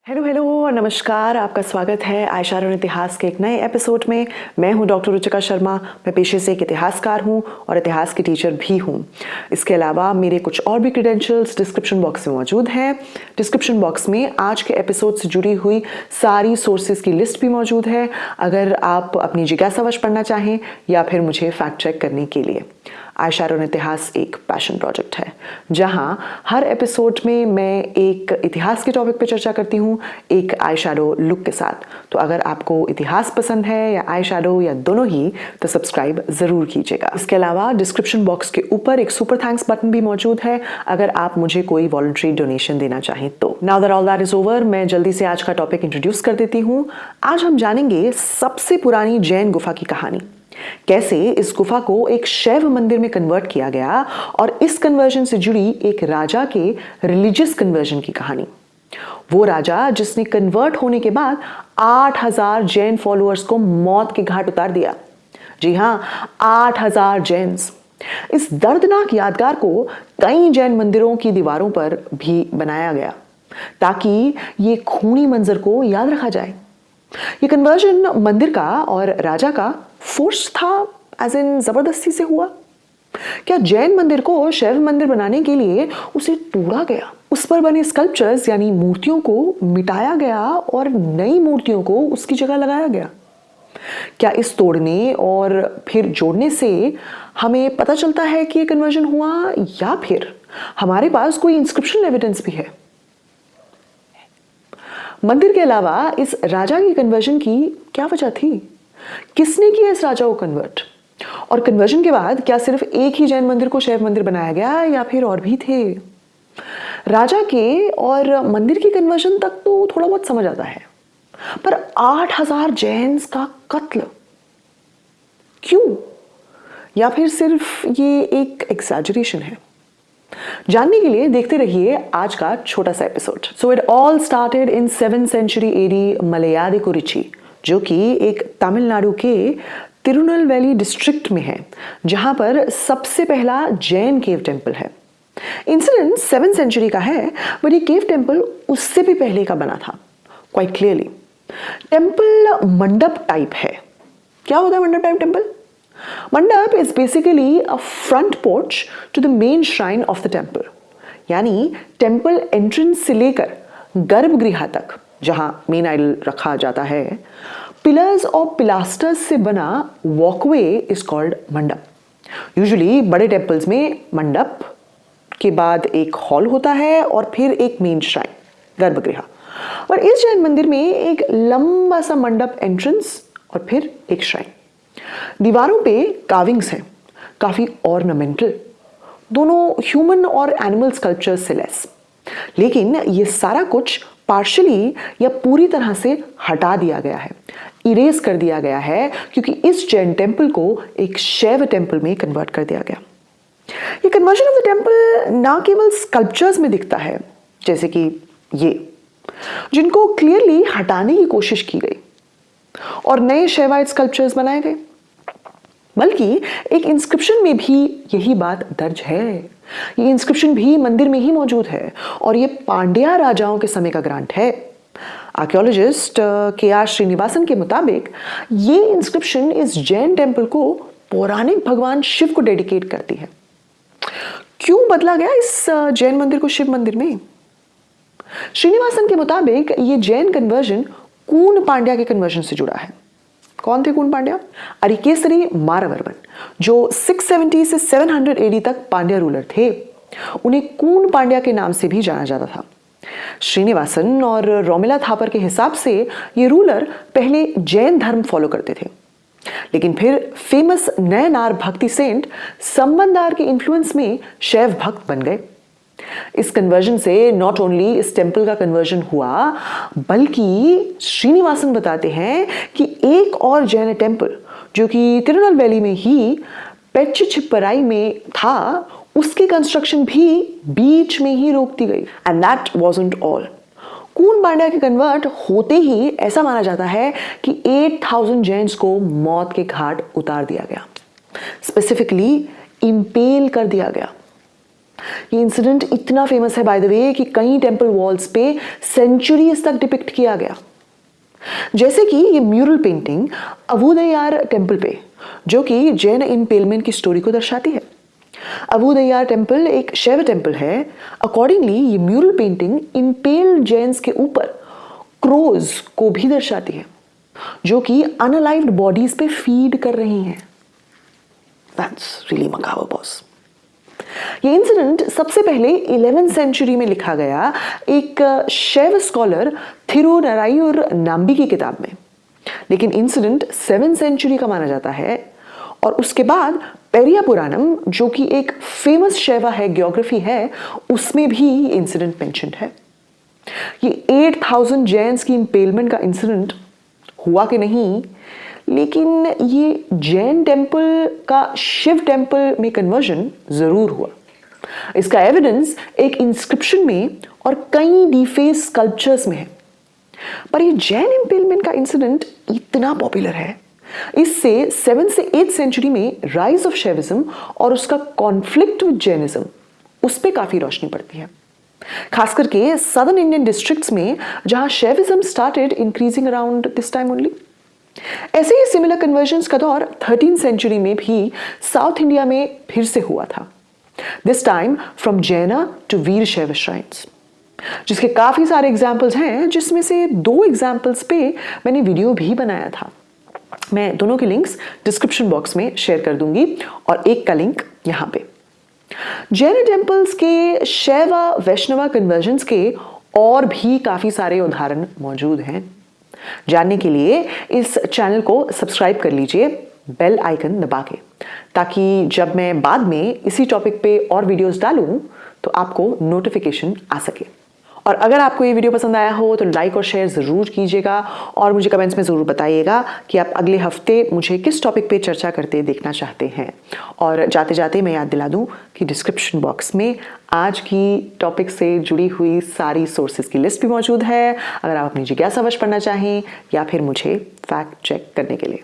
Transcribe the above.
Hello hello नमस्कार। आपका स्वागत है आयशा और इतिहास के एक नए एपिसोड में। मैं हूं डॉक्टर रुचिका शर्मा। मैं पेशे से एक इतिहासकार हूं और इतिहास की टीचर भी हूं। इसके अलावा मेरे कुछ और भी क्रेडेंशियल्स डिस्क्रिप्शन बॉक्स में मौजूद हैं। डिस्क्रिप्शन बॉक्स में आज के एपिसोड से जुड़ी हुई सारी सोर्सेज की लिस्ट भी मौजूद है, अगर आप अपनी जिज्ञासावश पढ़ना चाहें या फिर मुझे फैक्ट चेक करने के लिए। आयशा और इतिहास एक पैशन प्रोजेक्ट है जहां हर एपिसोड में मैं एक इतिहास के टॉपिक पे चर्चा करती हूं, एक आई शैडो लुक के साथ। तो अगर आपको इतिहास पसंद है या आई शैडो या दोनों ही, तो सब्सक्राइब जरूर कीजिएगा। इसके अलावा डिस्क्रिप्शन बॉक्स के ऊपर एक सुपर थैंक्स बटन भी मौजूद है अगर आप मुझे कोई वॉलंटरी डोनेशन देना चाहें तो। Now that all that is over, मैं जल्दी से आज का टॉपिक इंट्रोड्यूस कर देती हूँ। आज हम जानेंगे सबसे पुरानी जैन गुफा की कहानी, कैसे इस गुफा को एक शैव मंदिर में कन्वर्ट किया गया और इस कन्वर्जन से जुड़ी एक राजा के रिलीजियस कन्वर्जन की कहानी। वो राजा जिसने कन्वर्ट होने के बाद 8000 जैन फॉलोअर्स को मौत के घाट उतार दिया। जी हां, 8000 जैन्स। इस दर्दनाक यादगार को कई जैन मंदिरों की दीवारों पर भी बनाया गया ताकि ये खूनी मंजर को याद रखा जाए। ये कन्वर्जन मंदिर का और राजा का फोर्स था, एज इन जबरदस्ती से हुआ? क्या जैन मंदिर को शैव मंदिर बनाने के लिए उसे तोड़ा गया, उस पर बने स्कल्पचर्स यानी मूर्तियों को मिटाया गया और नई मूर्तियों को उसकी जगह लगाया गया? क्या इस तोड़ने और फिर जोड़ने से हमें पता चलता है कि ये कन्वर्जन हुआ, या फिर हमारे पास कोई इंस्क्रिप्शन एविडेंस भी है? मंदिर के अलावा इस राजा की कन्वर्जन की क्या वजह थी? किसने किया इस राजा को कन्वर्ट? और कन्वर्जन के बाद क्या सिर्फ एक ही जैन मंदिर को शैव मंदिर बनाया गया या फिर और भी थे? राजा के और मंदिर की कन्वर्जन तक तो थोड़ा बहुत समझ आता है, पर 8000 जैन्स का कत्ल क्यों? या फिर सिर्फ ये एक एग्जैजरेशन है? जानने के लिए देखते रहिए आज का छोटा सा episode. So it all started in 7th century AD Malayadi Kurichi, जो कि एक तमिलनाडु के तिरुनेलवेली डिस्ट्रिक्ट में है, जहां पर सबसे पहला जैन केव टेम्पल है। इंसिडेंट 7th सेंचुरी का है, बट ये केव टेम्पल उससे भी पहले का बना था। Quite clearly temple mandap type है। क्या होता है mandap type temple? Mandap is basically a front porch to the main shrine of the temple, यानी टेम्पल एंट्रेंस से लेकर गर्भगृह तक जहां मेन आइडल रखा जाता है, पिलर्स और पिलास्टर्स से बना वॉकवे इज कॉल्ड मंडप। यूजुअली बड़े टेम्पल्स में मंडप के बाद एक हॉल होता है और फिर एक मेन श्राइन, गर्भगृह। और इस जैन मंदिर में एक लंबा सा मंडप एंट्रेंस और फिर एक श्राइन। दीवारों पे कार्विंग्स हैं, काफी ऑर्नामेंटल, दोनों ह्यूमन और एनिमल स्कल्पचर्स से लेस। लेकिन ये सारा कुछ पार्शियली या पूरी तरह से हटा दिया गया है, इरेज कर दिया गया है, क्योंकि इस जैन टेम्पल को एक शैव टेम्पल में कन्वर्ट कर दिया गया। ये कन्वर्जन ऑफ द टेम्पल ना केवल स्कल्पचर्स में दिखता है, जैसे कि ये, जिनको क्लियरली हटाने की कोशिश की गई और नए शैवाइट स्कल्पचर्स बनाए गए, बल्कि एक इंस्क्रिप्शन में भी यही बात दर्ज है। ये इंस्क्रिप्शन भी मंदिर में ही मौजूद है और ये पांड्या राजाओं के समय का ग्रांट है। आर्कियोलॉजिस्ट KR श्रीनिवासन के मुताबिक ये इंस्क्रिप्शन इस जैन टेम्पल को पौराणिक भगवान शिव को डेडिकेट करती है। क्यों बदला गया इस जैन मंदिर को शिव मंदिर में? श्रीनिवासन के मुताबिक ये जैन कन्वर्जन कून पांड्या के कन्वर्जन से जुड़ा है। कौन थे कून पांड्या? अरिकेसरी मारवर्मन, जो 670 से 700 AD तक पांड्या रूलर थे। उन्हें कून पांड्या के नाम से भी जाना जाता था। श्रीनिवासन और रोमिला थापर के हिसाब से ये रूलर पहले जैन धर्म फॉलो करते थे, लेकिन फिर फेमस नयनार भक्ति सेंट संबंधार के इन्फ्लुएंस में शैव भक्त बन गए। इस कन्वर्जन से नॉट ओनली इस टेम्पल का कन्वर्जन हुआ, बल्कि श्रीनिवासन बताते हैं कि एक और जैन टेम्पल जो कि तिरुनेलवेली में ही पेच्चिचिप्पराई में था, उसकी कंस्ट्रक्शन भी बीच में ही रोक दी गई। And that wasn't all. Koon Pandya के कन्वर्ट होते ही ऐसा माना जाता है कि 8000 जैन्स को मौत के घाट उतार दिया गया, स्पेसिफिकली इंपेल कर दिया गया। ये इंसिडेंट इतना फेमस है बाय द वे कि कई टेंपल वॉल्स पे सेंचुरीज तक डिपिक्ट किया गया। जैसे कि ये म्यूरल पेंटिंग अवुदैयार टेंपल पे, जो कि जैन इम्पेलमेंट की स्टोरी को दर्शाती है। अवुदैयार टेंपल एक शैव टेंपल है। अकॉर्डिंगली ये म्यूरल पेंटिंग इम्पेल्ड जैन्स के ऊपर क्रोज को भी दर्शाती है, जो कि अनअलाइव्ड बॉडीज पे फीड कर रही हैं। That's really macabre boss. ये इंसिडेंट सबसे पहले 11th सेंचुरी में लिखा गया एक शैव स्कॉलर थिरुनरायुर नाम्बी की किताब में, लेकिन इंसिडेंट 7th सेंचुरी का माना जाता है। और उसके बाद पेरिया पुराणम, जो कि एक फेमस शैवा है ज्योग्राफी है, उसमें भी इंसिडेंट मेंशन्ड है। ये 8000 जैन्स की इंपेलमेंट का इंसिडेंट हुआ कि नहीं, लेकिन ये जैन टेंपल का शिव टेंपल में कन्वर्जन जरूर हुआ। इसका एविडेंस एक इंस्क्रिप्शन में और कई डीफेस स्कल्पचर्स में है। पर ये जैन इंपेलमेंट का इंसिडेंट इतना पॉपुलर है, इससे 7th से 8th सेंचुरी में राइज ऑफ शैविज्म और उसका कॉन्फ्लिक्ट विद जैनिज्म, उस पर काफी रोशनी पड़ती है। खास करके सदर्न इंडियन डिस्ट्रिक्ट्स में, जहां Shaivism started increasing around this time only. ऐसे ही सिमिलर कन्वर्जन्स का दौर 13th सेंचुरी में भी साउथ इंडिया में फिर से हुआ था, दिस टाइम फ्रॉम जैना टू वीर शैव श्राइन्स, जिसके काफी सारे एग्जाम्पल्स हैं, जिसमें से 2 एग्जाम्पल्स पे मैंने वीडियो भी बनाया था। मैं दोनों के लिंक्स डिस्क्रिप्शन बॉक्स में शेयर कर दूंगी और एक का लिंक यहां पे। जैन टेम्पल्स के शैवा वैष्णवा कन्वर्जन्स के और भी काफी सारे उदाहरण मौजूद हैं। जानने के लिए इस चैनल को सब्सक्राइब कर लीजिए बेल आइकन दबा के, ताकि जब मैं बाद में इसी टॉपिक पे और वीडियोस डालूं तो आपको नोटिफिकेशन आ सके। और अगर आपको ये वीडियो पसंद आया हो तो लाइक और शेयर ज़रूर कीजिएगा और मुझे कमेंट्स में ज़रूर बताइएगा कि आप अगले हफ्ते मुझे किस टॉपिक पे चर्चा करते देखना चाहते हैं। और जाते जाते मैं याद दिला दूं कि डिस्क्रिप्शन बॉक्स में आज की टॉपिक से जुड़ी हुई सारी सोर्सेज की लिस्ट भी मौजूद है, अगर आप अपनी जिज्ञासावश पढ़ना चाहें या फिर मुझे फैक्ट चेक करने के लिए।